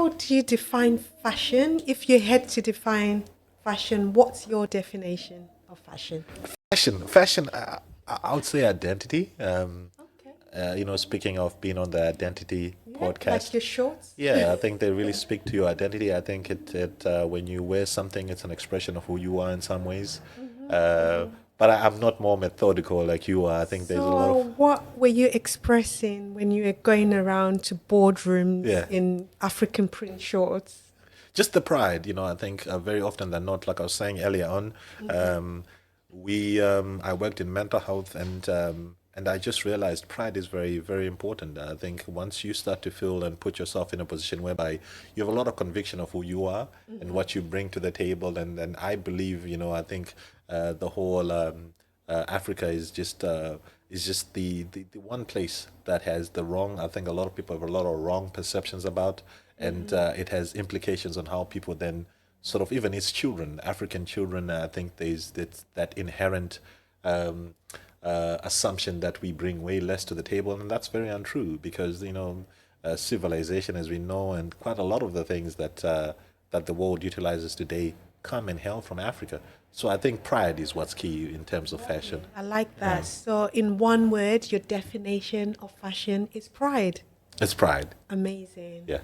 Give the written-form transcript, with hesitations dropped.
how do you define fashion? If you had to define fashion, what's your definition of fashion? Fashion. I would say identity. Okay. Speaking of being on the identity Yeah, like podcast, your shorts. yeah, I think they really speak to your identity. I think when you wear something, it's an expression of who you are in some ways. But I'm not more methodical like you are. I think there's a lot So, of what were you expressing when you were going around to boardrooms yeah, in African print shorts? just the pride. I think very often than not, like I was saying earlier on, um, we I worked in mental health and I just realized pride is very very important. I think once you start to feel and put yourself in a position whereby you have a lot of conviction of who you are and what you bring to the table, and I believe I think the whole Africa is just the one place that has the wrong. I think a lot of people have a lot of wrong perceptions about, and it has implications on how people then sort of even its children, African children. I think there's that inherent assumption that we bring way less to the table, and that's very untrue because civilization, as we know, and quite a lot of the things that the world utilizes today come and hail from Africa. So I think pride is what's key in terms of fashion. I like that. So, in one word, your definition of fashion is pride. It's pride. Amazing. Yeah.